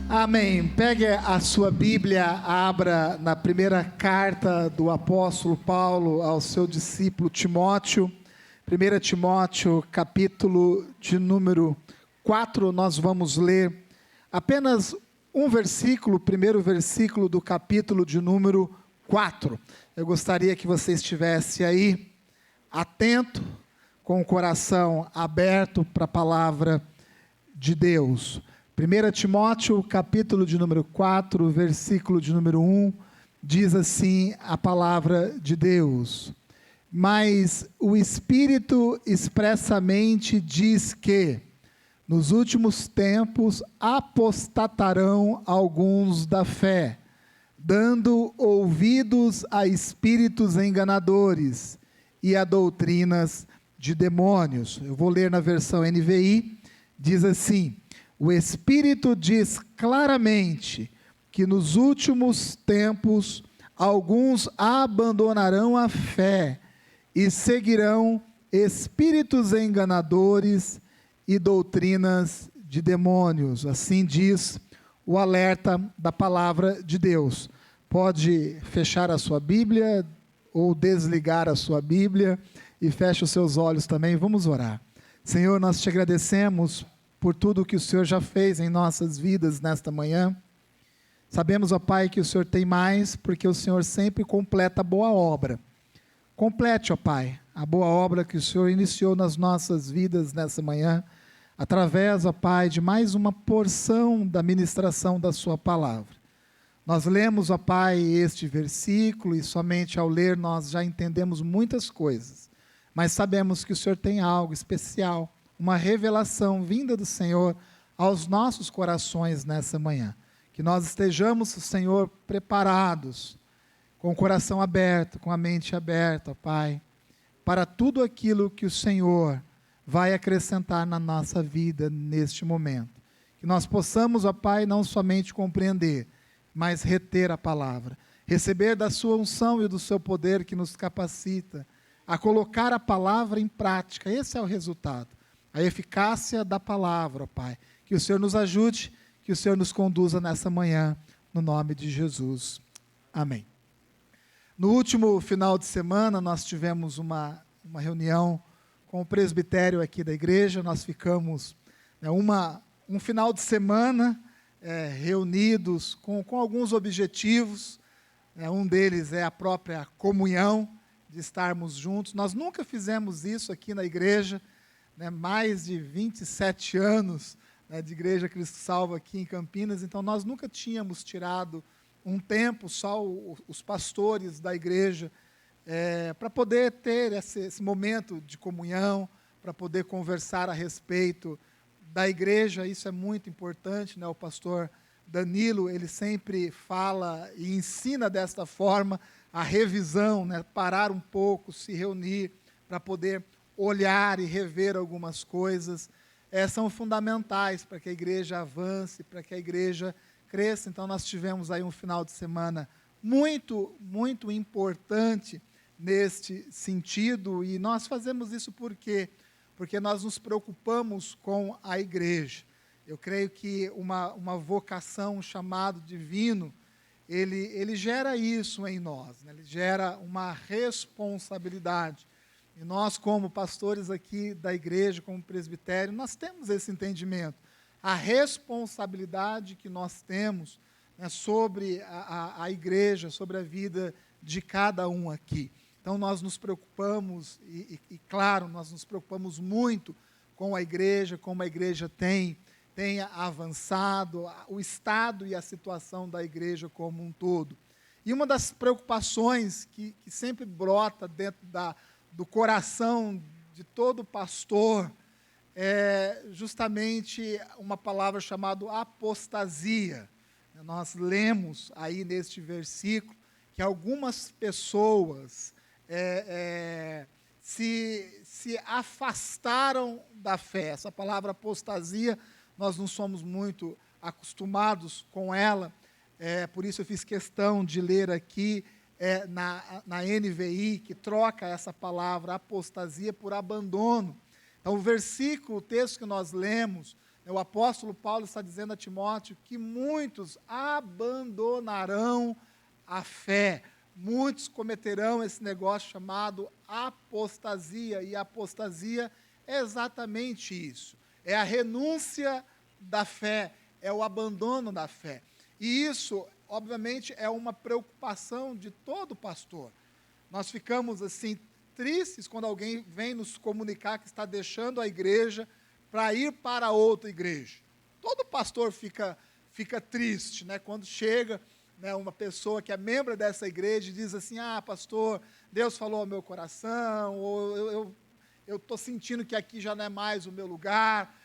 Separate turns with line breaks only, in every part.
Amém. Pegue a sua Bíblia, abra na primeira carta do apóstolo Paulo ao seu discípulo Timóteo. 1 Timóteo, capítulo de número 4, nós vamos ler apenas um versículo, o primeiro versículo do capítulo de número 4. Eu gostaria que você estivesse aí, atento, com o coração aberto para a palavra de Deus. 1 Timóteo, capítulo de número 4, versículo de número 1, diz assim a palavra de Deus: mas o Espírito expressamente diz que, nos últimos tempos, apostatarão alguns da fé, dando ouvidos a espíritos enganadores e a doutrinas de demônios. Eu vou ler na versão NVI, diz assim: o Espírito diz claramente que nos últimos tempos alguns abandonarão a fé e seguirão espíritos enganadores e doutrinas de demônios. Assim diz o alerta da palavra de Deus. Pode fechar a sua Bíblia ou desligar a sua Bíblia e feche os seus olhos também. Vamos orar. Senhor, nós te agradecemos por tudo que o Senhor já fez em nossas vidas nesta manhã. Sabemos, ó Pai, que o Senhor tem mais, porque o Senhor sempre completa a boa obra. Complete, ó Pai, a boa obra que o Senhor iniciou nas nossas vidas nessa manhã, através, ó Pai, de mais uma porção da ministração da sua palavra. Nós lemos, ó Pai, este versículo e somente ao ler nós já entendemos muitas coisas, mas sabemos que o Senhor tem algo especial, uma revelação vinda do Senhor aos nossos corações nessa manhã. Que nós estejamos, Senhor, preparados, com o coração aberto, com a mente aberta, ó Pai, para tudo aquilo que o Senhor vai acrescentar na nossa vida neste momento. Que nós possamos, ó Pai, não somente compreender, mas reter a palavra, receber da sua unção e do seu poder que nos capacita a colocar a palavra em prática. Esse é o resultado, a eficácia da palavra, ó Pai. Que o Senhor nos ajude, que o Senhor nos conduza nessa manhã, no nome de Jesus. Amém. No último final de semana, nós tivemos uma reunião com o presbitério aqui da igreja. Nós ficamos um final de semana reunidos com alguns objetivos. Um deles é a própria comunhão, de estarmos juntos. Nós nunca fizemos isso aqui na igreja, mais de 27 anos de Igreja Cristo Salva aqui em Campinas, então nós nunca tínhamos tirado um tempo, só os pastores da igreja, para poder ter esse momento de comunhão, para poder conversar a respeito da igreja. Isso é muito importante, O pastor Danilo, ele sempre fala e ensina desta forma a revisão, parar um pouco, se reunir, para poder olhar e rever algumas coisas, são fundamentais para que a igreja avance, para que a igreja cresça. Então nós tivemos aí um final de semana muito, muito importante neste sentido, e nós fazemos isso por quê? Porque nós nos preocupamos com a igreja. Eu creio que uma vocação, um chamado divino, ele gera isso em nós, ele gera uma responsabilidade. E nós, como pastores aqui da igreja, como presbitério, nós temos esse entendimento. A responsabilidade que nós temos sobre a igreja, sobre a vida de cada um aqui. Então, nós nos preocupamos, claro, nós nos preocupamos muito com a igreja, como a igreja tem avançado, o estado e a situação da igreja como um todo. E uma das preocupações que sempre brota dentro do coração de todo pastor é justamente uma palavra chamada apostasia. Nós lemos aí neste versículo que algumas pessoas se afastaram da fé. Essa palavra apostasia, nós não somos muito acostumados com ela, por isso eu fiz questão de ler aqui na NVI, que troca essa palavra apostasia por abandono. Então, o texto que nós lemos, O apóstolo Paulo está dizendo a Timóteo que muitos abandonarão a fé. Muitos cometerão esse negócio chamado apostasia. E a apostasia é exatamente isso. É a renúncia da fé, é o abandono da fé. E isso, obviamente, é uma preocupação de todo pastor. Nós ficamos assim tristes quando alguém vem nos comunicar que está deixando a igreja para ir para outra igreja. Todo pastor fica triste, né, quando chega, né, uma pessoa que é membro dessa igreja e diz assim: pastor, Deus falou ao meu coração, ou eu estou sentindo que aqui já não é mais o meu lugar,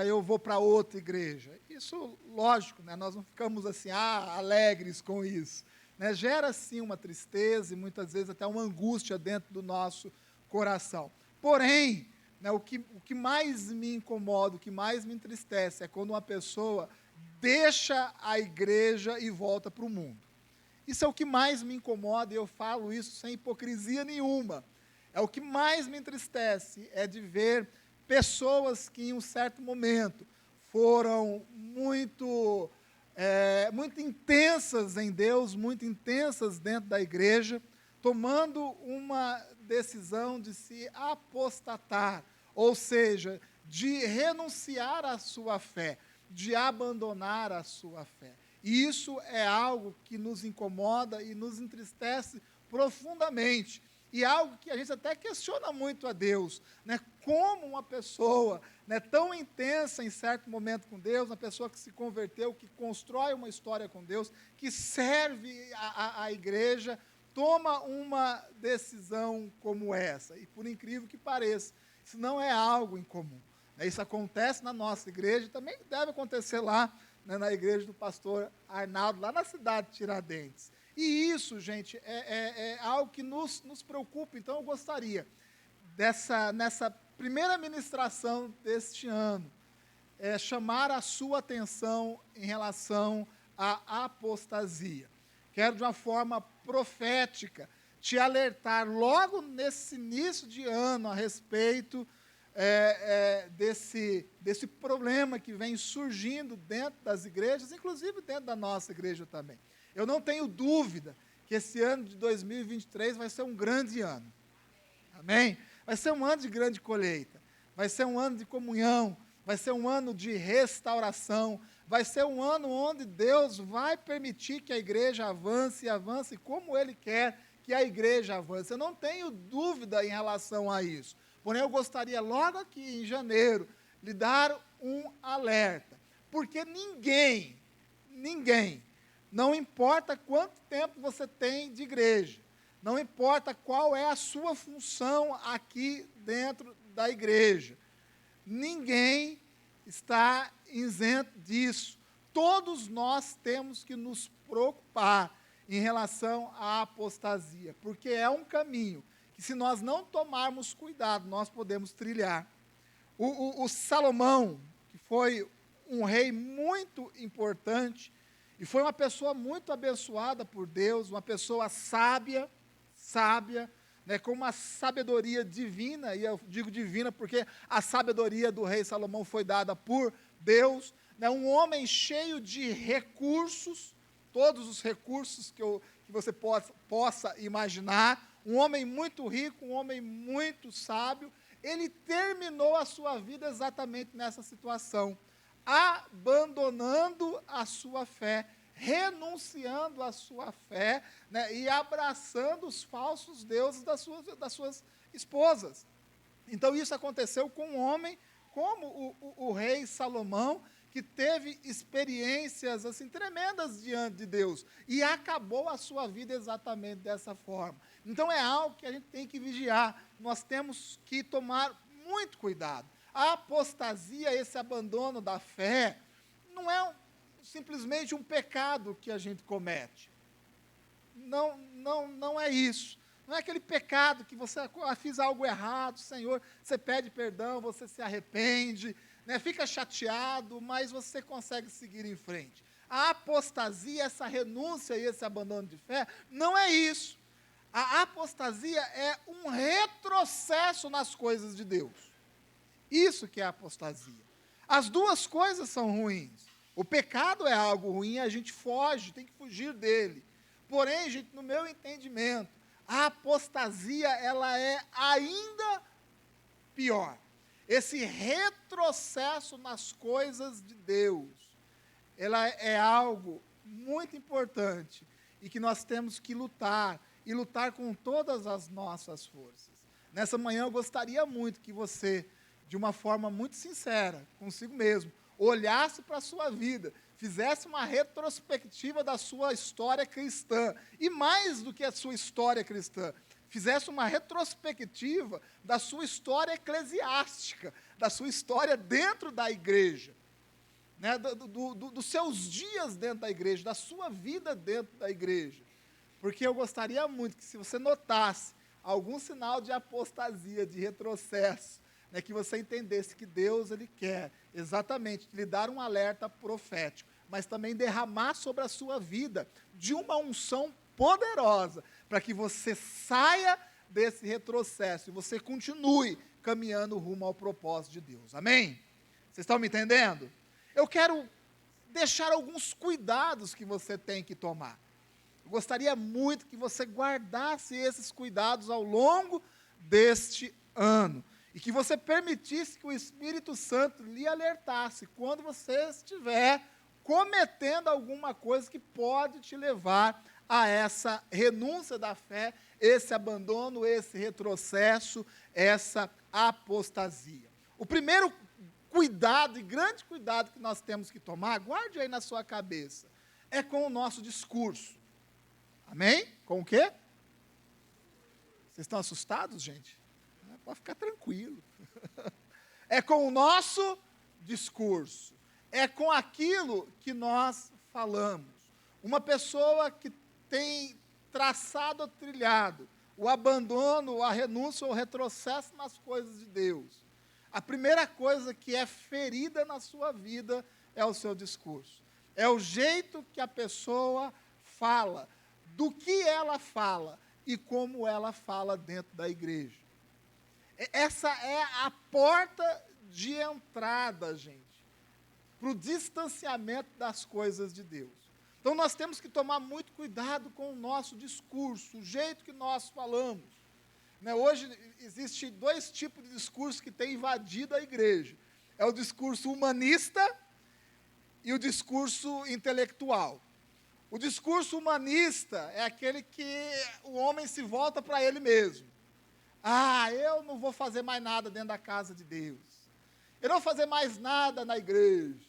eu vou para outra igreja. Isso, lógico, né, nós não ficamos assim, alegres com isso. Né, gera, sim, uma tristeza e muitas vezes até uma angústia dentro do nosso coração. Porém, né, o que mais me incomoda, o que mais me entristece é quando uma pessoa deixa a igreja e volta para o mundo. Isso é o que mais me incomoda, e eu falo isso sem hipocrisia nenhuma. É o que mais me entristece, é de ver pessoas que em um certo momento foram muito intensas em Deus, muito intensas dentro da igreja, tomando uma decisão de se apostatar, ou seja, de renunciar à sua fé, de abandonar a sua fé. E isso é algo que nos incomoda e nos entristece profundamente. E algo que a gente até questiona muito a Deus, né? Como uma pessoa, né, tão intensa em certo momento com Deus, uma pessoa que se converteu, que constrói uma história com Deus, que serve a igreja, toma uma decisão como essa. E por incrível que pareça, isso não é algo incomum. Isso acontece na nossa igreja, também deve acontecer lá, né, na igreja do pastor Arnaldo, lá na cidade de Tiradentes. E isso, gente, é algo que nos preocupa. Então, eu gostaria, nessa primeira ministração deste ano, chamar a sua atenção em relação à apostasia. Quero, de uma forma profética, te alertar logo nesse início de ano a respeito desse problema que vem surgindo dentro das igrejas, inclusive dentro da nossa igreja também. Eu não tenho dúvida que esse ano de 2023 vai ser um grande ano. Amém? Vai ser um ano de grande colheita. Vai ser um ano de comunhão. Vai ser um ano de restauração. Vai ser um ano onde Deus vai permitir que a igreja avance e avance como Ele quer que a igreja avance. Eu não tenho dúvida em relação a isso. Porém, eu gostaria logo aqui em janeiro lhe dar um alerta. Porque ninguém, não importa quanto tempo você tem de igreja, não importa qual é a sua função aqui dentro da igreja, ninguém está isento disso. Todos nós temos que nos preocupar em relação à apostasia, porque é um caminho que, se nós não tomarmos cuidado, nós podemos trilhar. O Salomão, que foi um rei muito importante, e foi uma pessoa muito abençoada por Deus, uma pessoa sábia, né, com uma sabedoria divina, e eu digo divina porque a sabedoria do rei Salomão foi dada por Deus, né, um homem cheio de recursos, todos os recursos que você possa imaginar, um homem muito rico, um homem muito sábio. Ele terminou a sua vida exatamente nessa situação, abandonando a sua fé, renunciando à sua fé, né, e abraçando os falsos deuses das suas esposas. Então, isso aconteceu com um homem como o rei Salomão, que teve experiências assim tremendas diante de Deus, e acabou a sua vida exatamente dessa forma. Então, é algo que a gente tem que vigiar, nós temos que tomar muito cuidado. A apostasia, esse abandono da fé, não é simplesmente um pecado que a gente comete. Não é isso. Não é aquele pecado que você fiz algo errado, Senhor, você pede perdão, você se arrepende, né, fica chateado, mas você consegue seguir em frente. A apostasia, essa renúncia e esse abandono de fé, não é isso. A apostasia é um retrocesso nas coisas de Deus. Isso que é a apostasia. As duas coisas são ruins. O pecado é algo ruim, a gente foge, tem que fugir dele. Porém, gente, no meu entendimento, a apostasia, ela é ainda pior. Esse retrocesso nas coisas de Deus, ela é algo muito importante e que nós temos que lutar, e lutar com todas as nossas forças. Nessa manhã eu gostaria muito que você, de uma forma muito sincera, consigo mesmo, olhasse para a sua vida, fizesse uma retrospectiva da sua história cristã, e mais do que a sua história cristã, fizesse uma retrospectiva da sua história eclesiástica, da sua história dentro da igreja, né, dos seus dias dentro da igreja, da sua vida dentro da igreja. Porque eu gostaria muito que, se você notasse algum sinal de apostasia, de retrocesso, né, que você entendesse que Deus, Ele quer exatamente lhe dar um alerta profético, mas também derramar sobre a sua vida de uma unção poderosa, para que você saia desse retrocesso e você continue caminhando rumo ao propósito de Deus. Amém? Vocês estão me entendendo? Eu quero deixar alguns cuidados que você tem que tomar. Eu gostaria muito que você guardasse esses cuidados ao longo deste ano, e que você permitisse que o Espírito Santo lhe alertasse quando você estiver cometendo alguma coisa que pode te levar a essa renúncia da fé, esse abandono, esse retrocesso, essa apostasia. O primeiro cuidado, e grande cuidado que nós temos que tomar, guarde aí na sua cabeça, é com o nosso discurso. Amém? Com o quê? Vocês estão assustados, gente? Pode ficar tranquilo. É com o nosso discurso. É com aquilo que nós falamos. Uma pessoa que tem traçado ou trilhado o abandono, a renúncia ou o retrocesso nas coisas de Deus, a primeira coisa que é ferida na sua vida é o seu discurso. É o jeito que a pessoa fala, do que ela fala e como ela fala dentro da igreja. Essa é a porta de entrada, gente, para o distanciamento das coisas de Deus. Então nós temos que tomar muito cuidado com o nosso discurso, o jeito que nós falamos. Né, hoje existem dois tipos de discurso que têm invadido a igreja. É o discurso humanista e o discurso intelectual. O discurso humanista é aquele que o homem se volta para ele mesmo. Ah, eu não vou fazer mais nada dentro da casa de Deus. Eu não vou fazer mais nada na igreja.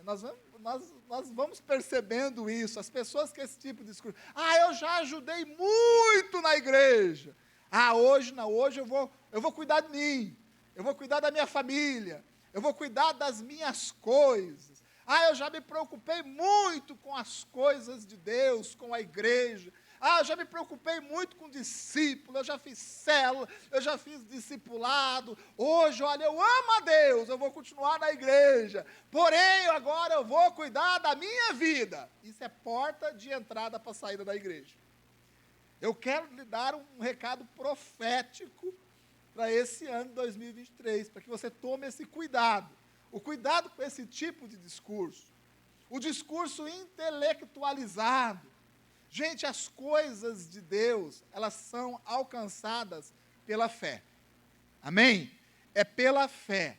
Nós vamos percebendo isso. As pessoas com esse tipo de discurso. Ah, eu já ajudei muito na igreja. Ah, hoje não, hoje eu vou cuidar de mim. Eu vou cuidar da minha família. Eu vou cuidar das minhas coisas. Ah, eu já me preocupei muito com as coisas de Deus, com a igreja. Ah, eu já me preocupei muito com discípulo, eu já fiz célula, eu já fiz discipulado. Hoje, olha, eu amo a Deus, eu vou continuar na igreja. Porém, agora eu vou cuidar da minha vida. Isso é porta de entrada para a saída da igreja. Eu quero lhe dar um recado profético para esse ano de 2023, para que você tome esse cuidado. O cuidado com esse tipo de discurso. O discurso intelectualizado. Gente, as coisas de Deus, elas são alcançadas pela fé. Amém? É pela fé.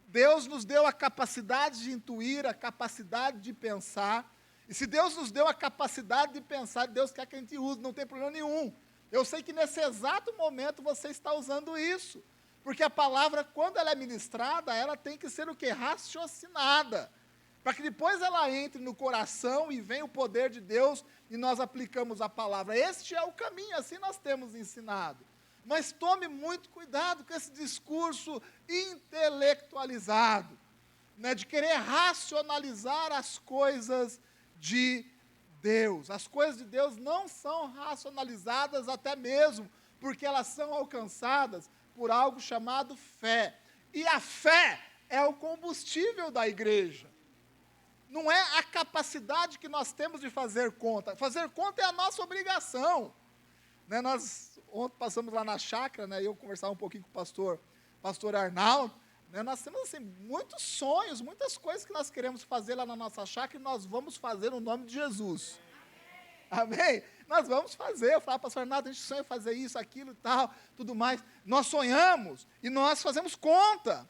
Deus nos deu a capacidade de intuir, a capacidade de pensar. E se Deus nos deu a capacidade de pensar, Deus quer que a gente use, não tem problema nenhum. Eu sei que nesse exato momento você está usando isso. Porque a palavra, quando ela é ministrada, ela tem que ser o quê? Raciocinada. Para que depois ela entre no coração e venha o poder de Deus e nós aplicamos a palavra. Este é o caminho, assim nós temos ensinado. Mas tome muito cuidado com esse discurso intelectualizado, né, de querer racionalizar as coisas de Deus. As coisas de Deus não são racionalizadas até mesmo, porque elas são alcançadas por algo chamado fé. E a fé é o combustível da igreja. Não é a capacidade que nós temos de fazer conta. Fazer conta é a nossa obrigação. Né, nós ontem passamos lá na chácara, né, eu conversava um pouquinho com o pastor Arnaldo, né? Nós temos assim, muitos sonhos, muitas coisas que nós queremos fazer lá na nossa chácara e nós vamos fazer no nome de Jesus. Amém? Nós vamos fazer. Eu falo, pastor Arnaldo, a gente sonha fazer isso, aquilo e tal, tudo mais. Nós sonhamos e nós fazemos conta.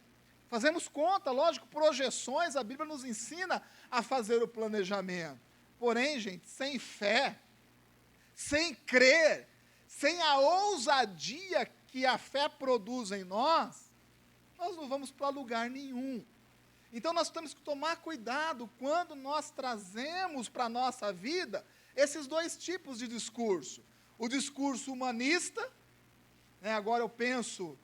Fazemos conta, lógico, projeções, a Bíblia nos ensina a fazer o planejamento. Porém, gente, sem fé, sem crer, sem a ousadia que a fé produz em nós não vamos para lugar nenhum. Então nós temos que tomar cuidado quando nós trazemos para a nossa vida esses dois tipos de discurso. O discurso humanista, né, agora eu penso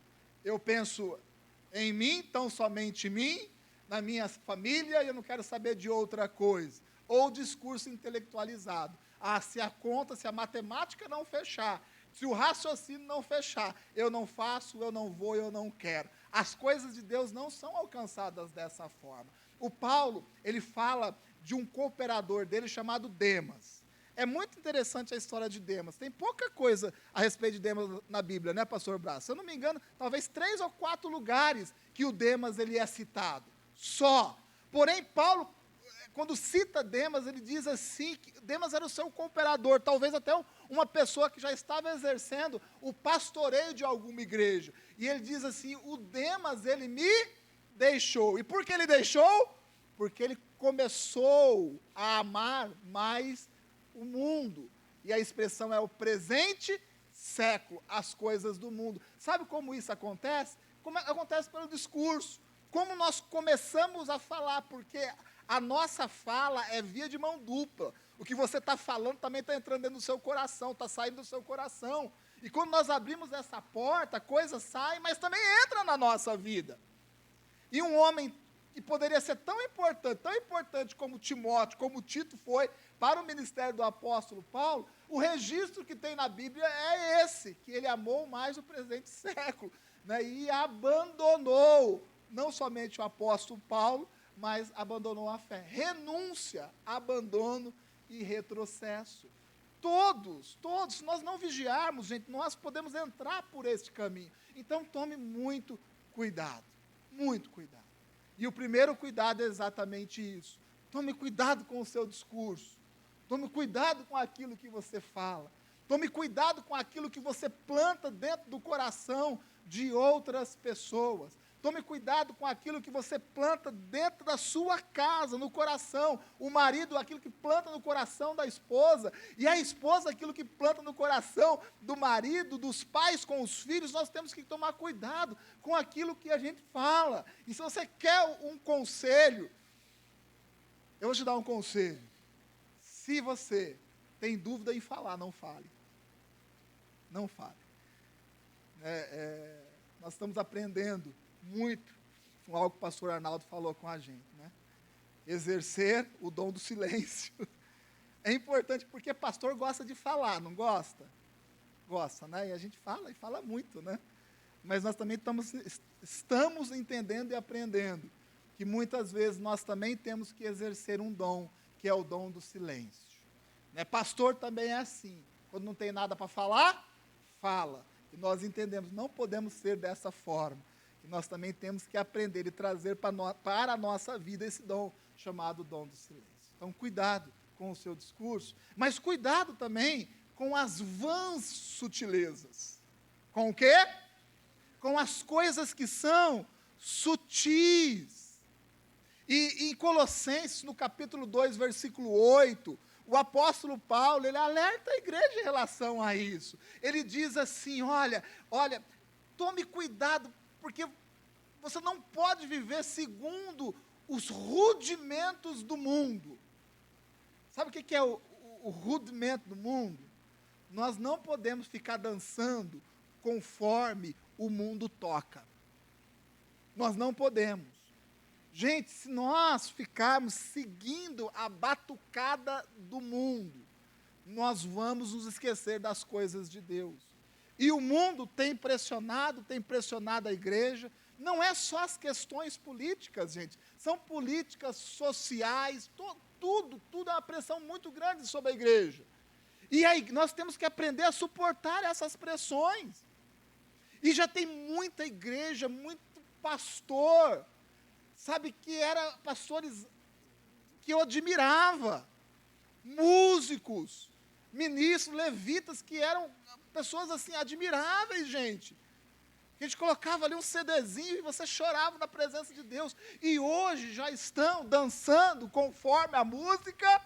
em mim, tão somente em mim, na minha família, e eu não quero saber de outra coisa. Ou o discurso intelectualizado. Se a conta, se a matemática não fechar, se o raciocínio não fechar, eu não faço, eu não vou, eu não quero. As coisas de Deus não são alcançadas dessa forma. O Paulo, ele fala de um cooperador dele chamado Demas. É muito interessante a história de Demas. Tem pouca coisa a respeito de Demas na Bíblia, né, pastor Brás? Se eu não me engano, talvez 3 ou 4 lugares que o Demas ele é citado. Só. Porém, Paulo, quando cita Demas, ele diz assim, que Demas era o seu cooperador, talvez até uma pessoa que já estava exercendo o pastoreio de alguma igreja. E ele diz assim, o Demas, ele me deixou. E por que ele deixou? Porque ele começou a amar mais o mundo. E a expressão é o presente século, as coisas do mundo. Sabe como isso acontece? Acontece pelo discurso. Como nós começamos a falar, porque a nossa fala é via de mão dupla. O que você está falando também está entrando dentro do seu coração, está saindo do seu coração. E quando nós abrimos essa porta, coisas saem, mas também entra na nossa vida. E um homem que poderia ser tão importante como Timóteo, como Tito foi para o ministério do apóstolo Paulo, o registro que tem na Bíblia é esse, que ele amou mais o presente século, né, e abandonou, não somente o apóstolo Paulo, mas abandonou a fé. Renúncia, abandono e retrocesso. Todos, se nós não vigiarmos, gente, nós podemos entrar por este caminho. Então tome muito cuidado, muito cuidado. E o primeiro cuidado é exatamente isso. Tome cuidado com o seu discurso. Tome cuidado com aquilo que você fala. Tome cuidado com aquilo que você planta dentro do coração de outras pessoas. Tome cuidado com aquilo que você planta dentro da sua casa, no coração. O marido, aquilo que planta no coração da esposa. E a esposa, aquilo que planta no coração do marido, dos pais com os filhos. Nós temos que tomar cuidado com aquilo que a gente fala. E se você quer um conselho, eu vou te dar um conselho. Se você tem dúvida em falar, não fale. Não fale. Nós estamos aprendendo muito com algo que o pastor Arnaldo falou com a gente, né? Exercer o dom do silêncio. É importante porque pastor gosta de falar, não gosta? Gosta, né? E a gente fala, e fala muito, né? Mas nós também estamos entendendo e aprendendo que muitas vezes nós também temos que exercer um dom, que é o dom do silêncio. Né? Pastor também é assim. Quando não tem nada para falar, fala. E nós entendemos, não podemos ser dessa forma. E nós também temos que aprender e trazer para a nossa vida esse dom, chamado dom do silêncio. Então, cuidado com o seu discurso, mas cuidado também com as vãs sutilezas. Com o quê? Com as coisas que são sutis. E em Colossenses, no capítulo 2, versículo 8, o apóstolo Paulo, ele alerta a igreja em relação a isso. Ele diz assim, olha, tome cuidado, porque você não pode viver segundo os rudimentos do mundo. Sabe o que é o rudimento do mundo? Nós não podemos ficar dançando conforme o mundo toca. Nós não podemos. Gente, se nós ficarmos seguindo a batucada do mundo, nós vamos nos esquecer das coisas de Deus. E o mundo tem pressionado a igreja. Não é só as questões políticas, gente. São políticas sociais, tudo é uma pressão muito grande sobre a igreja. E aí nós temos que aprender a suportar essas pressões. E já tem muita igreja, muito pastor, sabe, que era pastores que eu admirava, músicos, ministros, levitas, que eram pessoas assim admiráveis, gente. A gente colocava ali um CDzinho e você chorava na presença de Deus. E hoje já estão dançando conforme a música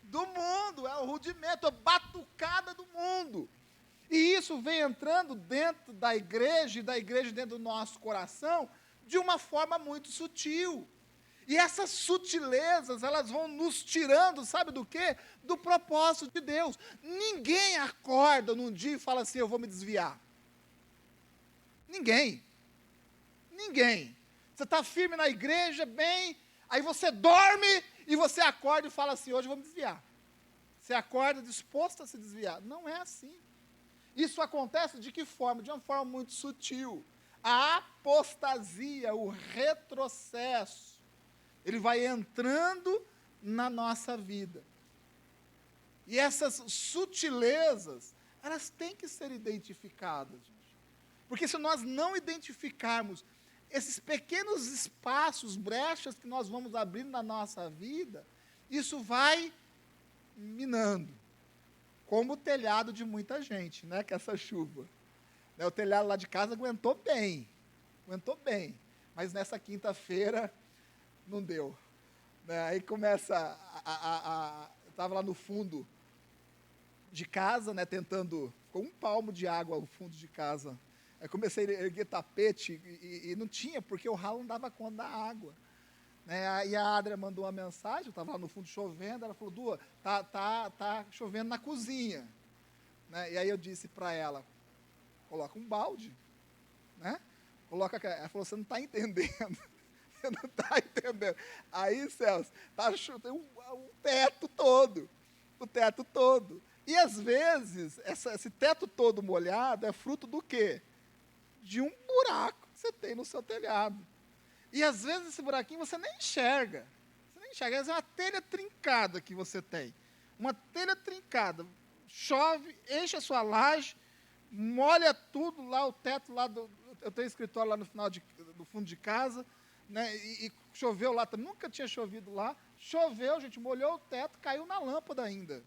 do mundo, é o rudimento, a batucada do mundo. E isso vem entrando dentro da igreja, e da igreja dentro do nosso coração, de uma forma muito sutil. E essas sutilezas, elas vão nos tirando, sabe do quê? Do propósito de Deus. Ninguém acorda num dia e fala assim, eu vou me desviar. Ninguém. Ninguém. Você está firme na igreja, bem, aí você dorme e você acorda e fala assim, hoje eu vou me desviar. Você acorda disposto a se desviar. Não é assim. Isso acontece de que forma? De uma forma muito sutil. A apostasia, o retrocesso, ele vai entrando na nossa vida. E essas sutilezas, elas têm que ser identificadas, gente. Porque se nós não identificarmos esses pequenos espaços, brechas que nós vamos abrindo na nossa vida, isso vai minando. Como o telhado de muita gente, né, com essa chuva. O telhado lá de casa aguentou bem, mas nessa quinta-feira não deu. Aí começa estava lá no fundo de casa, né, tentando, com um palmo de água o fundo de casa. Aí comecei a erguer tapete e não tinha, porque o ralo não dava conta da água. Aí a Adria mandou uma mensagem, eu estava lá no fundo chovendo, ela falou, Dua, tá chovendo na cozinha. E aí eu disse para ela, coloca um balde, né? Ela falou, você não está entendendo. Você não está entendendo. Aí, Celso, tem um teto todo. O teto todo. E, às vezes, esse teto todo molhado é fruto do quê? De um buraco que você tem no seu telhado. E, às vezes, esse buraquinho você nem enxerga. Você nem enxerga. Às vezes é uma telha trincada que você tem. Uma telha trincada. Chove, enche a sua laje, molha tudo lá, o teto lá eu tenho escritório lá no fundo de casa, né, e choveu lá, nunca tinha chovido lá, choveu, gente, molhou o teto, caiu na lâmpada ainda.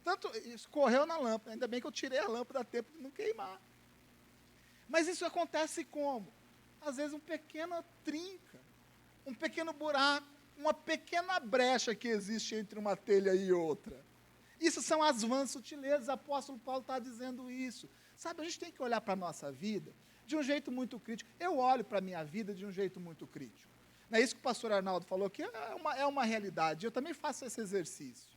Tanto, escorreu na lâmpada, ainda bem que eu tirei a lâmpada a tempo de não queimar. Mas isso acontece como? Às vezes uma pequena trinca, um pequeno buraco, uma pequena brecha que existe entre uma telha e outra. Isso são as vãs sutilezas, o apóstolo Paulo está dizendo isso. Sabe, a gente tem que olhar para a nossa vida de um jeito muito crítico. Eu olho para a minha vida de um jeito muito crítico. Não é isso que o pastor Arnaldo falou, que é uma realidade. Eu também faço esse exercício.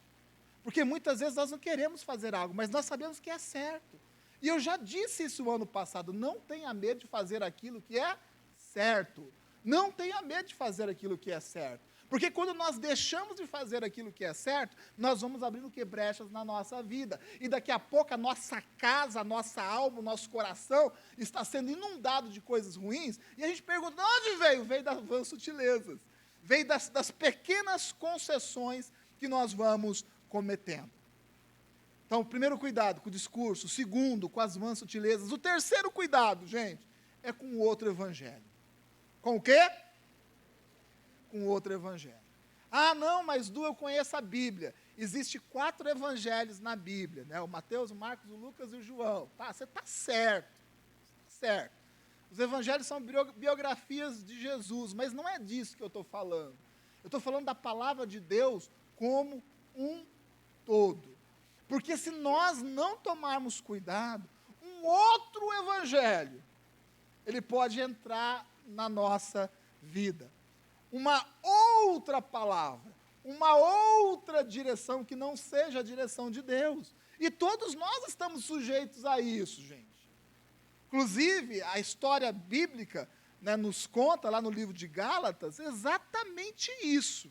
Porque muitas vezes nós não queremos fazer algo, mas nós sabemos que é certo. E eu já disse isso no ano passado, não tenha medo de fazer aquilo que é certo. Não tenha medo de fazer aquilo que é certo. Porque quando nós deixamos de fazer aquilo que é certo, nós vamos abrindo brechas na nossa vida. E daqui a pouco a nossa casa, a nossa alma, o nosso coração está sendo inundado de coisas ruins. E a gente pergunta, de onde veio? Veio das vãs sutilezas. Veio das pequenas concessões que nós vamos cometendo. Então, o primeiro cuidado com o discurso, o segundo, com as vãs sutilezas. O terceiro cuidado, gente, é com o outro evangelho. Com o quê? Com outro evangelho. Ah, não, mas eu conheço a Bíblia. Existem 4 evangelhos na Bíblia, né? O Mateus, o Marcos, o Lucas e o João. Tá, você está certo. Certo. Os evangelhos são biografias de Jesus, mas não é disso que eu estou falando. Eu estou falando da palavra de Deus como um todo. Porque se nós não tomarmos cuidado, um outro evangelho, ele pode entrar na nossa vida. Uma outra palavra, uma outra direção que não seja a direção de Deus. E todos nós estamos sujeitos a isso, gente. Inclusive, a história bíblica, né, nos conta, lá no livro de Gálatas, exatamente isso.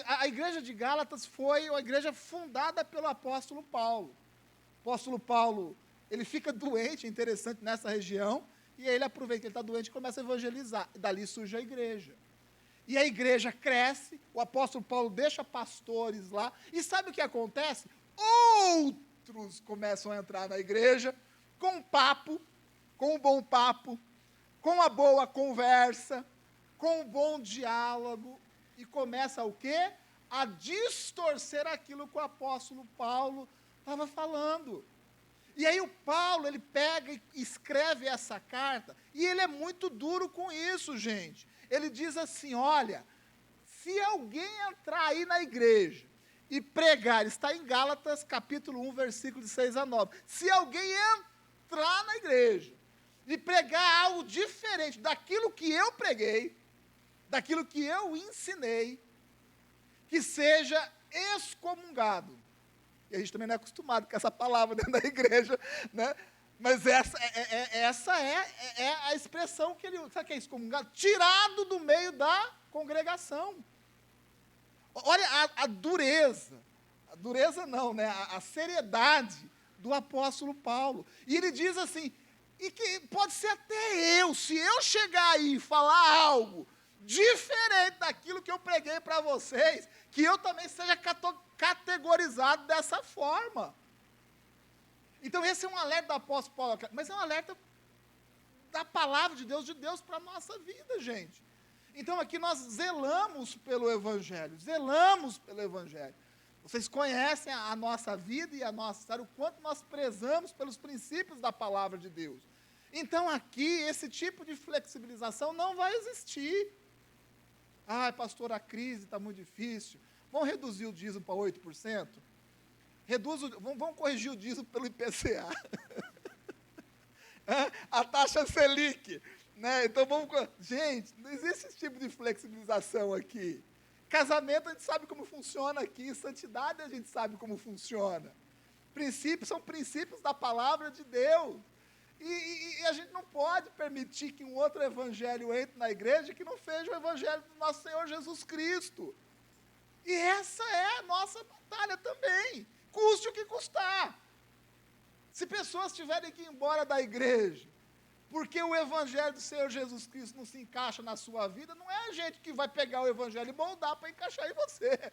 A igreja de Gálatas foi uma igreja fundada pelo apóstolo Paulo. O apóstolo Paulo, ele fica doente, interessante, nessa região, e aí ele aproveita que ele está doente e começa a evangelizar. E dali surge a igreja. E a igreja cresce, o apóstolo Paulo deixa pastores lá, e sabe o que acontece? Outros começam a entrar na igreja, com um bom papo, com a boa conversa, com o bom diálogo, e começa o quê? A distorcer aquilo que o apóstolo Paulo estava falando. E aí o Paulo, ele pega e escreve essa carta, e ele é muito duro com isso, gente. Ele diz assim, olha, se alguém entrar aí na igreja e pregar, está em Gálatas capítulo 1, versículo de 6 a 9, se alguém entrar na igreja e pregar algo diferente daquilo que eu preguei, daquilo que eu ensinei, que seja excomungado. E a gente também não é acostumado com essa palavra dentro da igreja, né? Mas essa é a expressão que ele usa. Sabe o que é excomungado? Tirado do meio da congregação. Olha a dureza não, né? A seriedade do apóstolo Paulo. E ele diz assim, e que pode ser até eu, se eu chegar aí e falar algo diferente daquilo que eu preguei para vocês, que eu também seja categorizado dessa forma. Então esse é um alerta do apóstolo Paulo, mas é um alerta da palavra de Deus para a nossa vida, gente. Então aqui nós zelamos pelo Evangelho. Vocês conhecem a nossa vida e a nossa história, o quanto nós prezamos pelos princípios da palavra de Deus. Então aqui, esse tipo de flexibilização não vai existir. Ai, pastor, a crise está muito difícil. Vamos reduzir o dízimo para 8%? Vamos corrigir o dízimo pelo IPCA. A taxa Selic. Né? Então gente, não existe esse tipo de flexibilização aqui. Casamento a gente sabe como funciona aqui, santidade a gente sabe como funciona. Princípios são princípios da palavra de Deus. E a gente não pode permitir que um outro evangelho entre na igreja que não seja o evangelho do nosso Senhor Jesus Cristo. E essa é a nossa batalha também, custe o que custar. Se pessoas tiverem que ir embora da igreja, porque o evangelho do Senhor Jesus Cristo não se encaixa na sua vida, não é a gente que vai pegar o evangelho e moldar para encaixar em você.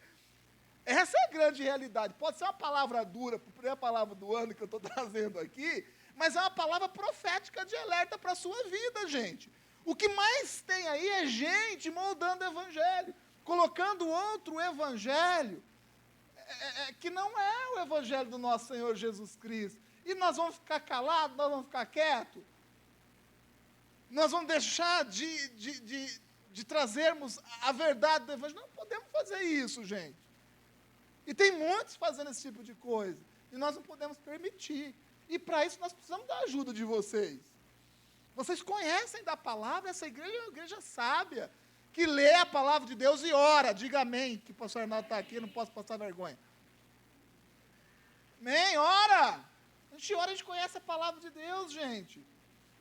Essa é a grande realidade. Pode ser uma palavra dura, a primeira palavra do ano que eu estou trazendo aqui, mas é uma palavra profética de alerta para a sua vida, gente. O que mais tem aí é gente moldando o evangelho, colocando outro evangelho, que não é o evangelho do nosso Senhor Jesus Cristo. E nós vamos ficar calados, nós vamos ficar quietos? Nós vamos deixar de trazermos a verdade do evangelho? Não podemos fazer isso, gente. E tem muitos fazendo esse tipo de coisa, e nós não podemos permitir. E para isso nós precisamos da ajuda de vocês. Vocês conhecem da palavra, essa igreja é uma igreja sábia, que lê a palavra de Deus e ora. Diga amém, que o pastor Arnaldo está aqui, não posso passar vergonha. Amém, ora. A gente ora, a gente conhece a palavra de Deus, gente.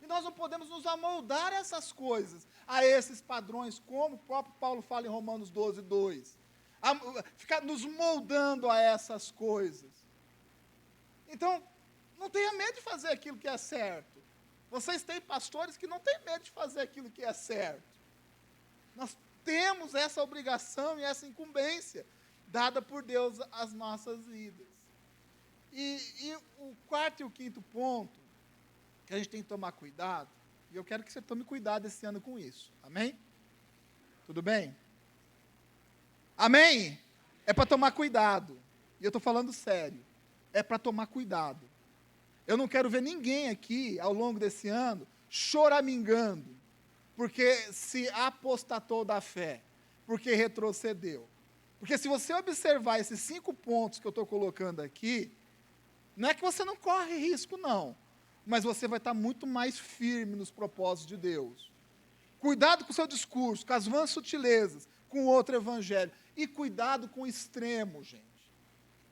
E nós não podemos nos amoldar a essas coisas, a esses padrões, como o próprio Paulo fala em Romanos 12, 2. Ficar nos moldando a essas coisas. Então, não tenha medo de fazer aquilo que é certo. Vocês têm pastores que não têm medo de fazer aquilo que é certo. Nós temos essa obrigação e essa incumbência dada por Deus às nossas vidas. E o quarto e o quinto ponto que a gente tem que tomar cuidado, e eu quero que você tome cuidado esse ano com isso. Amém? Tudo bem? Amém? É para tomar cuidado. E eu estou falando sério. É para tomar cuidado. Eu não quero ver ninguém aqui, ao longo desse ano, choramingando, porque se apostatou da fé, porque retrocedeu. Porque se você observar esses 5 pontos que eu estou colocando aqui, não é que você não corre risco, não, mas você vai estar muito mais firme nos propósitos de Deus. Cuidado com o seu discurso, com as vãs sutilezas, com o outro evangelho. E cuidado com o extremo, gente.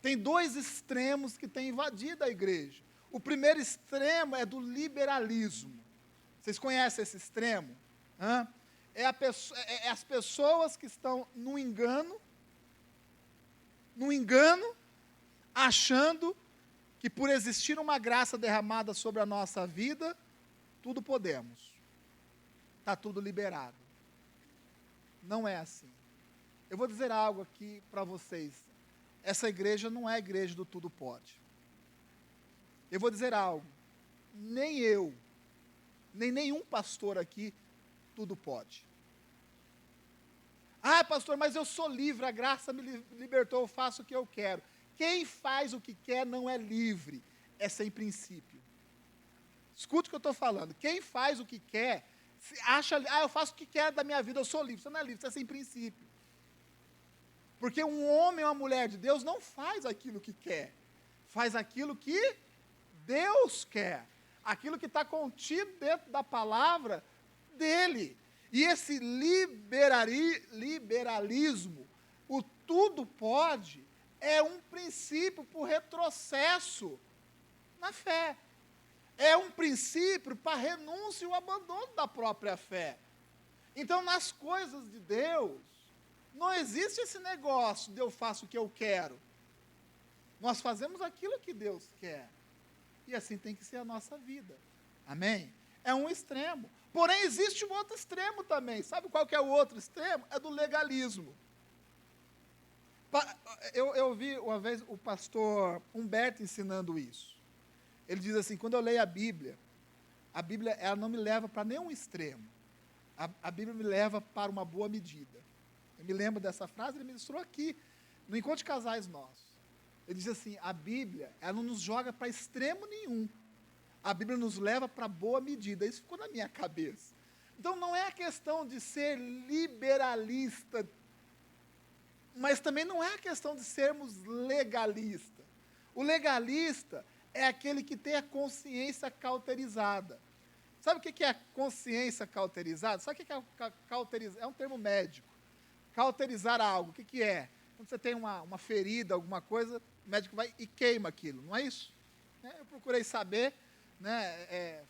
Tem 2 extremos que têm invadido a igreja. O primeiro extremo é do liberalismo. Vocês conhecem esse extremo? É as pessoas que estão no engano, achando que por existir uma graça derramada sobre a nossa vida, tudo podemos. Está tudo liberado. Não é assim. Eu vou dizer algo aqui para vocês. Essa igreja não é a igreja do tudo pode. Eu vou dizer algo. Nem eu, nem nenhum pastor aqui, tudo pode. Ah, pastor, mas eu sou livre, a graça me libertou, eu faço o que eu quero. Quem faz o que quer não é livre, é sem princípio. Escute o que eu estou falando. Quem faz o que quer, acha, eu faço o que quer da minha vida, eu sou livre. Você não é livre, você é sem princípio. Porque um homem ou uma mulher de Deus não faz aquilo que quer, faz aquilo que Deus quer, aquilo que está contido dentro da palavra dele. E esse liberalismo, o tudo pode, é um princípio para o retrocesso na fé. É um princípio para a renúncia e o abandono da própria fé. Então, nas coisas de Deus, não existe esse negócio de eu faço o que eu quero. Nós fazemos aquilo que Deus quer. E assim tem que ser a nossa vida. Amém? É um extremo. Porém, existe um outro extremo também. Sabe qual que é o outro extremo? É do legalismo. Eu vi uma vez o pastor Humberto ensinando isso. Ele diz assim, quando eu leio a Bíblia ela não me leva para nenhum extremo. A Bíblia me leva para uma boa medida. Eu me lembro dessa frase, ele ministrou aqui, no Encontro de Casais Nossos. Ele diz assim, a Bíblia, ela não nos joga para extremo nenhum. A Bíblia nos leva para boa medida. Isso ficou na minha cabeça. Então, não é a questão de ser liberalista, mas também não é a questão de sermos legalistas. O legalista é aquele que tem a consciência cauterizada. Sabe o que é a consciência cauterizada? Sabe o que é cauterizar? É um termo médico. Cauterizar algo, o que é? Quando você tem uma ferida, alguma coisa, o médico vai e queima aquilo, não é isso? Eu procurei saber,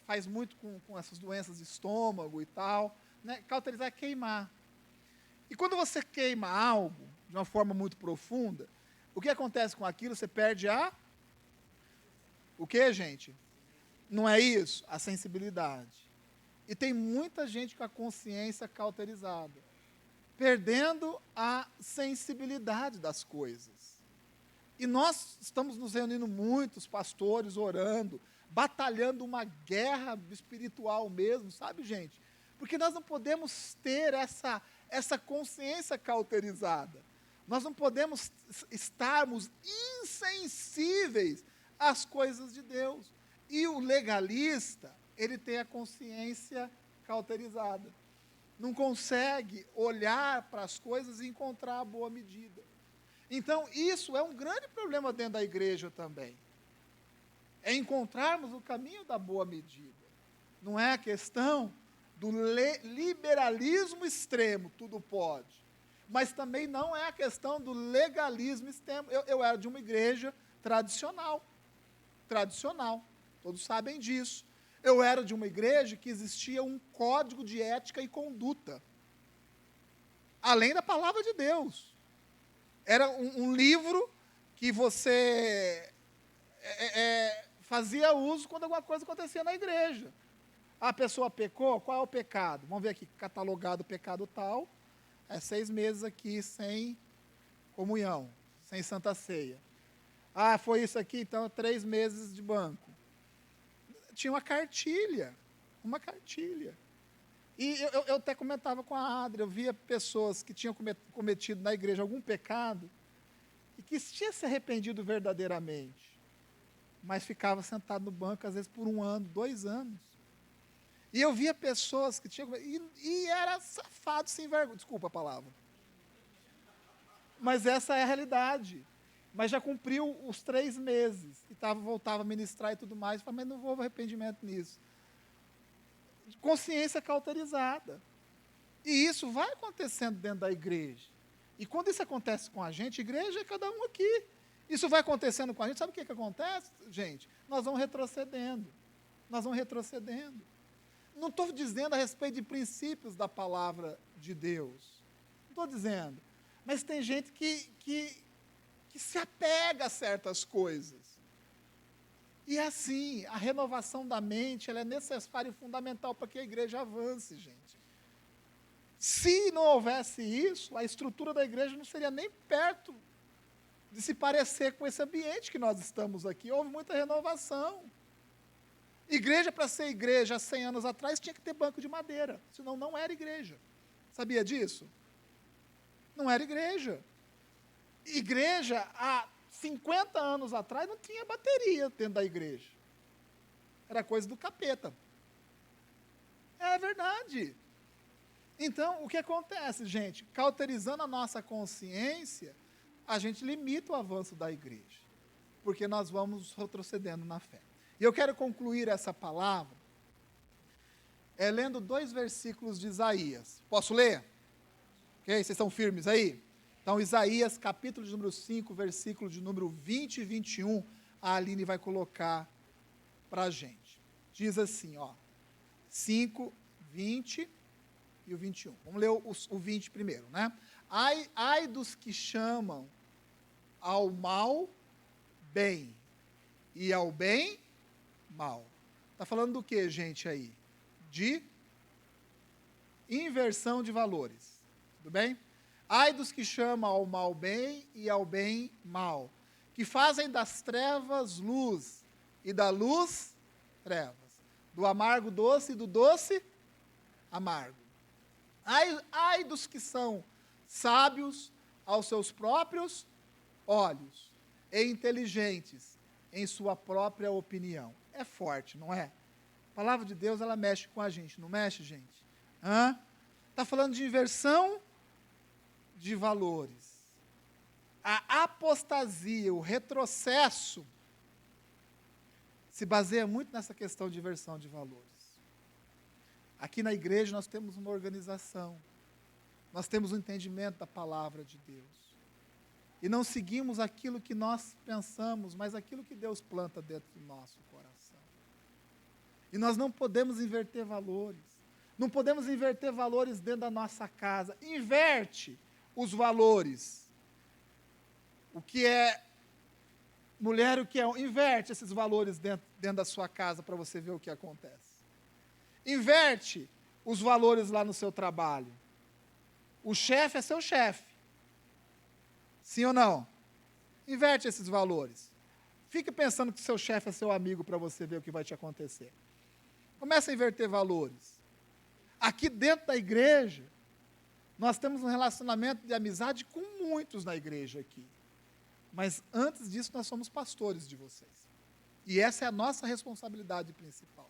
faz muito com essas doenças de estômago e tal. Cauterizar é queimar. E quando você queima algo de uma forma muito profunda, o que acontece com aquilo? Você perde o que, gente? Não é isso? A sensibilidade. E tem muita gente com a consciência cauterizada, perdendo a sensibilidade das coisas. E nós estamos nos reunindo muitos pastores, orando, batalhando uma guerra espiritual mesmo, sabe, gente? Porque nós não podemos ter essa consciência cauterizada. Nós não podemos estarmos insensíveis às coisas de Deus. E o legalista, ele tem a consciência cauterizada. Não consegue olhar para as coisas e encontrar a boa medida. Então, isso é um grande problema dentro da igreja também. É encontrarmos o caminho da boa medida. Não é a questão do liberalismo extremo, tudo pode. Mas também não é a questão do legalismo extremo. Eu era de uma igreja tradicional. Todos sabem disso. Eu era de uma igreja que existia um código de ética e conduta, além da palavra de Deus. Era um livro que você fazia uso quando alguma coisa acontecia na igreja. A pessoa pecou, qual é o pecado? Vamos ver aqui, catalogado o pecado tal, 6 meses aqui sem comunhão, sem santa ceia. Ah, foi isso aqui, então 3 meses de banco. Tinha uma cartilha. E eu até comentava com a Adri, eu via pessoas que tinham cometido na igreja algum pecado e que tinham se arrependido verdadeiramente, mas ficava sentado no banco, às vezes por 1 ano, 2 anos. E eu via pessoas que tinham e era safado sem vergonha, desculpa a palavra. Mas essa é a realidade. Mas já cumpriu os 3 meses, e voltava a ministrar e tudo mais, falava, mas não houve arrependimento nisso. Consciência cauterizada. E isso vai acontecendo dentro da igreja. E quando isso acontece com a gente, igreja é cada um aqui. Isso vai acontecendo com a gente, sabe o que acontece, gente? Nós vamos retrocedendo. Não estou dizendo a respeito de princípios da palavra de Deus. Não estou dizendo. Mas tem gente que se apega a certas coisas. E assim, a renovação da mente, ela é necessária e fundamental para que a igreja avance, gente. Se não houvesse isso, a estrutura da igreja não seria nem perto de se parecer com esse ambiente que nós estamos aqui. Houve muita renovação. Igreja, para ser igreja há 100 anos atrás, tinha que ter banco de madeira, senão não era igreja. Sabia disso? Não era igreja. Igreja, há 50 anos atrás, não tinha bateria dentro da igreja. Era coisa do capeta. É verdade. Então, o que acontece, gente? Cauterizando a nossa consciência, a gente limita o avanço da igreja, porque nós vamos retrocedendo na fé. E eu quero concluir essa palavra lendo 2 versículos de Isaías. Posso ler? Ok? Vocês estão firmes aí? Então, Isaías, capítulo de número 5, versículo de número 20 e 21, a Aline vai colocar para a gente. Diz assim, 5, 20 e o 21. Vamos ler o 20 primeiro, né? Ai dos que chamam ao mal bem e ao bem mal. Está falando do que, gente, aí? De inversão de valores. Tudo bem? Ai dos que chamam ao mal bem e ao bem mal, que fazem das trevas luz e da luz trevas, do amargo doce e do doce amargo. Ai dos que são sábios aos seus próprios olhos e inteligentes em sua própria opinião. É forte, não é? A palavra de Deus, ela mexe com a gente, não mexe, gente? Está falando de inversão de valores. A apostasia, o retrocesso, se baseia muito nessa questão de inversão de valores. Aqui na igreja nós temos uma organização, nós temos um entendimento da palavra de Deus. E não seguimos aquilo que nós pensamos, mas aquilo que Deus planta dentro do nosso coração. E nós não podemos inverter valores. Não podemos inverter valores dentro da nossa casa. Inverte os valores. O que é mulher, o que é... Inverte esses valores dentro da sua casa para você ver o que acontece. Inverte os valores lá no seu trabalho. O chefe é seu chefe. Sim ou não? Inverte esses valores. Fique pensando que seu chefe é seu amigo para você ver o que vai te acontecer. Começa a inverter valores. Aqui dentro da igreja, nós temos um relacionamento de amizade com muitos na igreja aqui. Mas antes disso, nós somos pastores de vocês. E essa é a nossa responsabilidade principal.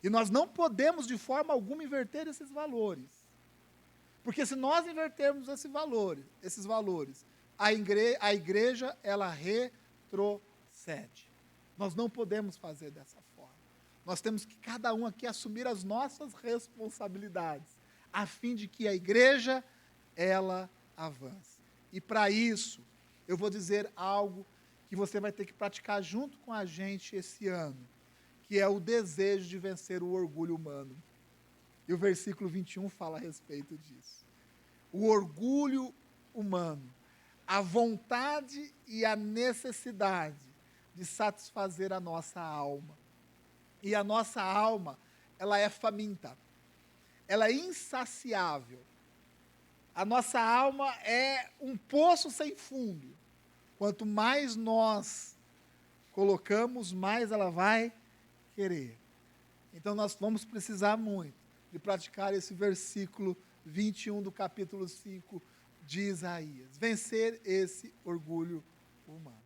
E nós não podemos, de forma alguma, inverter esses valores. Porque se nós invertermos esses valores, a igreja, ela retrocede. Nós não podemos fazer dessa forma. Nós temos que, cada um aqui, assumir as nossas responsabilidades, a fim de que a igreja, ela avance. E para isso, eu vou dizer algo que você vai ter que praticar junto com a gente esse ano, que é o desejo de vencer o orgulho humano. E o versículo 21 fala a respeito disso. O orgulho humano, a vontade e a necessidade de satisfazer a nossa alma. E a nossa alma, ela é faminta, ela é insaciável. A nossa alma é um poço sem fundo. Quanto mais nós colocamos, mais ela vai querer. Então nós vamos precisar muito de praticar esse versículo 21 do capítulo 5 de Isaías. Vencer esse orgulho humano.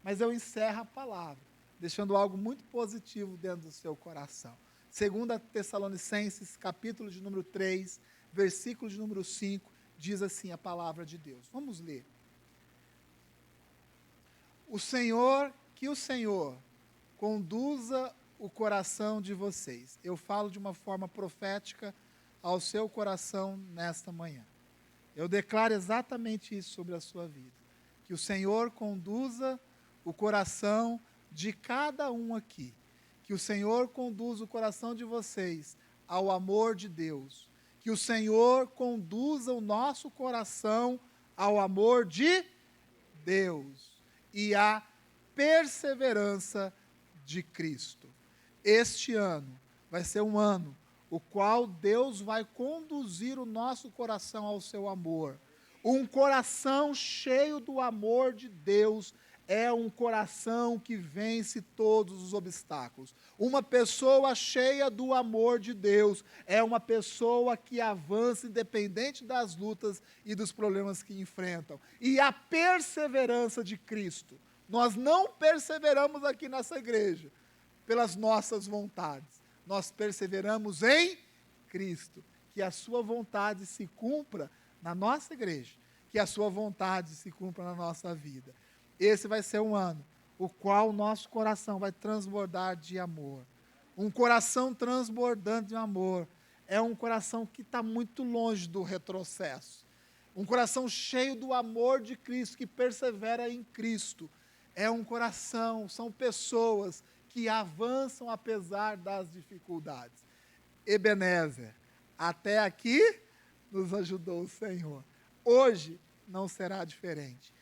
Mas eu encerro a palavra, deixando algo muito positivo dentro do seu coração. 2 Tessalonicenses, capítulo de número 3, versículo de número 5, diz assim a palavra de Deus. Vamos ler. Que o Senhor conduza o coração de vocês. Eu falo de uma forma profética ao seu coração nesta manhã. Eu declaro exatamente isso sobre a sua vida. Que o Senhor conduza o coração de cada um aqui. Que o Senhor conduza o coração de vocês ao amor de Deus. Que o Senhor conduza o nosso coração ao amor de Deus e à perseverança de Cristo. Este ano vai ser um ano o qual Deus vai conduzir o nosso coração ao seu amor. Um coração cheio do amor de Deus é um coração que vence todos os obstáculos. Uma pessoa cheia do amor de Deus é uma pessoa que avança independente das lutas e dos problemas que enfrentam. E a perseverança de Cristo. Nós não perseveramos aqui nessa igreja pelas nossas vontades. Nós perseveramos em Cristo. Que a sua vontade se cumpra na nossa igreja. Que a sua vontade se cumpra na nossa vida. Esse vai ser um ano, o qual o nosso coração vai transbordar de amor. Um coração transbordante de amor é um coração que está muito longe do retrocesso. Um coração cheio do amor de Cristo, que persevera em Cristo. É um coração, são pessoas que avançam apesar das dificuldades. Ebenezer, até aqui nos ajudou o Senhor. Hoje não será diferente.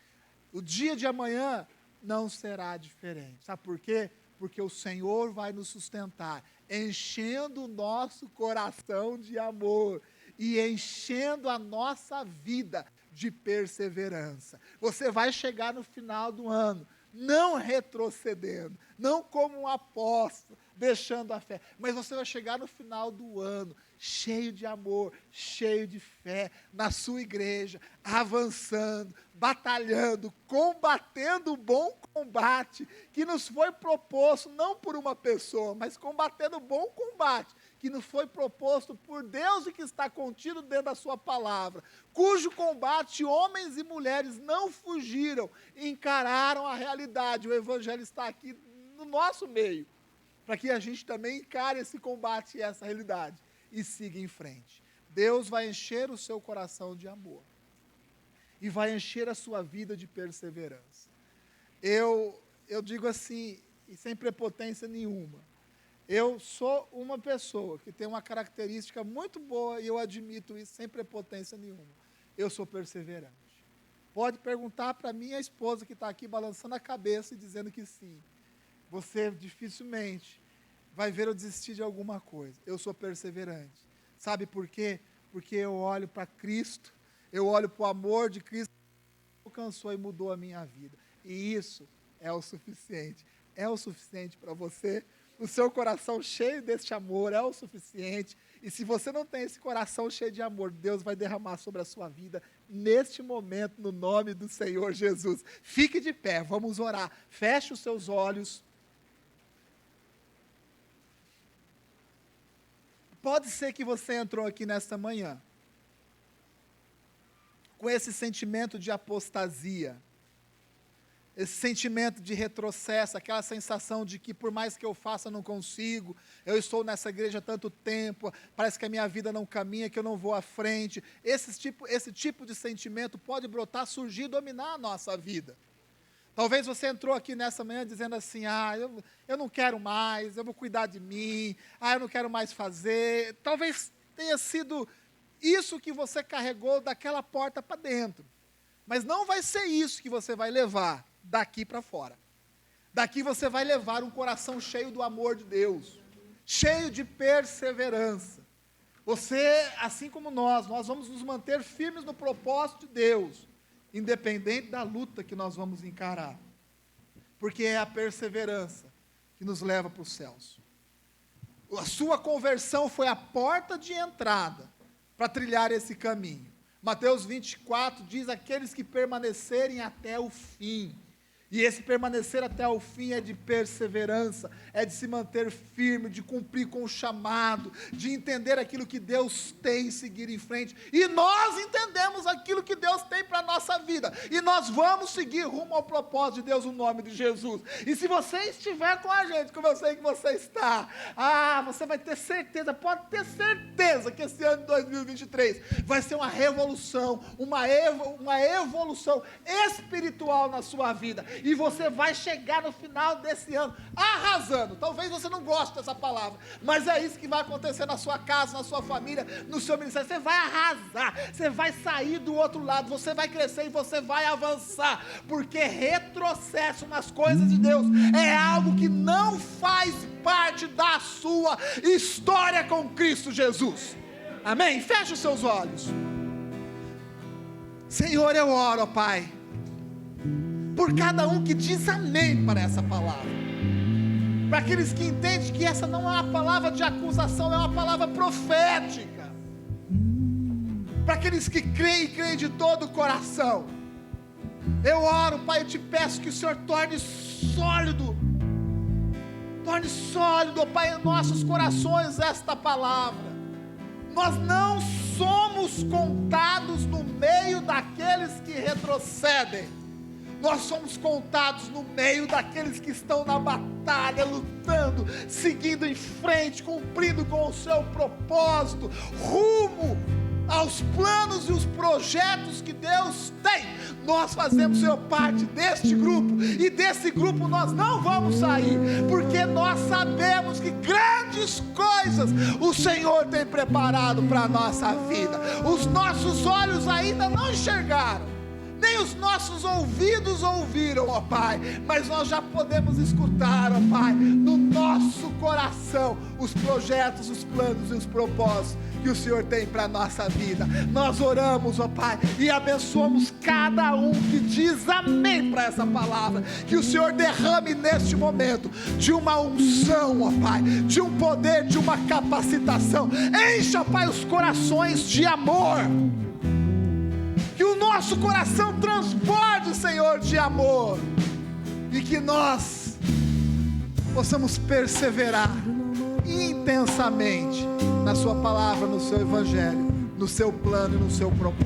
O dia de amanhã não será diferente. Sabe por quê? Porque o Senhor vai nos sustentar, enchendo o nosso coração de amor e enchendo a nossa vida de perseverança. Você vai chegar no final do ano, não retrocedendo, não como um apóstolo, deixando a fé, mas você vai chegar no final do ano, cheio de amor, cheio de fé, na sua igreja, avançando, batalhando, combatendo o bom combate, que nos foi proposto, não por uma pessoa, mas combatendo o bom combate, que nos foi proposto por Deus e que está contido dentro da sua palavra, cujo combate homens e mulheres não fugiram, encararam a realidade. O evangelho está aqui no nosso meio, para que a gente também encare esse combate e essa realidade, e siga em frente. Deus vai encher o seu coração de amor, e vai encher a sua vida de perseverança. Eu digo assim, e sem prepotência nenhuma, eu sou uma pessoa que tem uma característica muito boa, e eu admito isso sem prepotência nenhuma. Eu sou perseverante. Pode perguntar para minha esposa, que está aqui balançando a cabeça e dizendo que sim. Você dificilmente vai ver eu desistir de alguma coisa. Eu sou perseverante. Sabe por quê? Porque eu olho para Cristo, eu olho para o amor de Cristo, que alcançou e mudou a minha vida. E isso é o suficiente. É o suficiente para você. O seu coração cheio deste amor é o suficiente. E se você não tem esse coração cheio de amor, Deus vai derramar sobre a sua vida neste momento, no nome do Senhor Jesus. Fique de pé, vamos orar. Feche os seus olhos. Pode ser que você entrou aqui nesta manhã com esse sentimento de apostasia, esse sentimento de retrocesso, aquela sensação de que por mais que eu faça, eu não consigo, eu estou nessa igreja há tanto tempo, parece que a minha vida não caminha, que eu não vou à frente. Esse tipo de sentimento pode brotar, surgir, dominar a nossa vida. Talvez você entrou aqui nessa manhã dizendo assim, eu não quero mais, eu vou cuidar de mim, eu não quero mais fazer. Talvez tenha sido isso que você carregou daquela porta para dentro. Mas não vai ser isso que você vai levar daqui para fora. Daqui você vai levar um coração cheio do amor de Deus, cheio de perseverança. Você, assim como nós vamos nos manter firmes no propósito de Deus, independente da luta que nós vamos encarar, porque é a perseverança que nos leva para os céus. A sua conversão foi a porta de entrada para trilhar esse caminho. Mateus 24 diz, aqueles que permanecerem até o fim. E esse permanecer até o fim é de perseverança, é de se manter firme, de cumprir com o chamado, de entender aquilo que Deus tem e seguir em frente. E nós entendemos aquilo que Deus tem para a nossa vida. E nós vamos seguir rumo ao propósito de Deus no nome de Jesus. E se você estiver com a gente, como eu sei que você está, você vai ter certeza, pode ter certeza que esse ano de 2023 vai ser uma revolução, uma evolução espiritual na sua vida. E você vai chegar no final desse ano arrasando. Talvez você não goste dessa palavra, mas é isso que vai acontecer na sua casa, na sua família, no seu ministério. Você vai arrasar, você vai sair do outro lado, você vai crescer e você vai avançar, porque retrocesso nas coisas de Deus é algo que não faz parte da sua história com Cristo Jesus. Amém? Feche os seus olhos. Senhor, eu oro, ó Pai, por cada um que diz amém para essa palavra. Para aqueles que entendem que essa não é uma palavra de acusação, é uma palavra profética. Para aqueles que creem e creem de todo o coração. Eu oro, Pai, eu te peço que o Senhor torne sólido, ó Pai, em nossos corações esta palavra. Nós não somos contados no meio daqueles que retrocedem. Nós somos contados no meio daqueles que estão na batalha, lutando, seguindo em frente, cumprindo com o seu propósito, rumo aos planos e os projetos que Deus tem. Nós fazemos, Senhor, parte deste grupo, e desse grupo nós não vamos sair, porque nós sabemos que grandes coisas o Senhor tem preparado para a nossa vida. Os nossos olhos ainda não enxergaram, nem os nossos ouvidos ouviram, ó Pai, mas nós já podemos escutar, ó Pai, no nosso coração, os projetos, os planos e os propósitos que o Senhor tem para a nossa vida. Nós oramos, ó Pai, e abençoamos cada um que diz amém para essa palavra, que o Senhor derrame neste momento de uma unção, ó Pai, de um poder, de uma capacitação. Encha, Pai, os corações de amor, que o nosso coração transborde, Senhor, de amor, e que nós possamos perseverar intensamente na sua palavra, no seu evangelho, no seu plano e no seu propósito.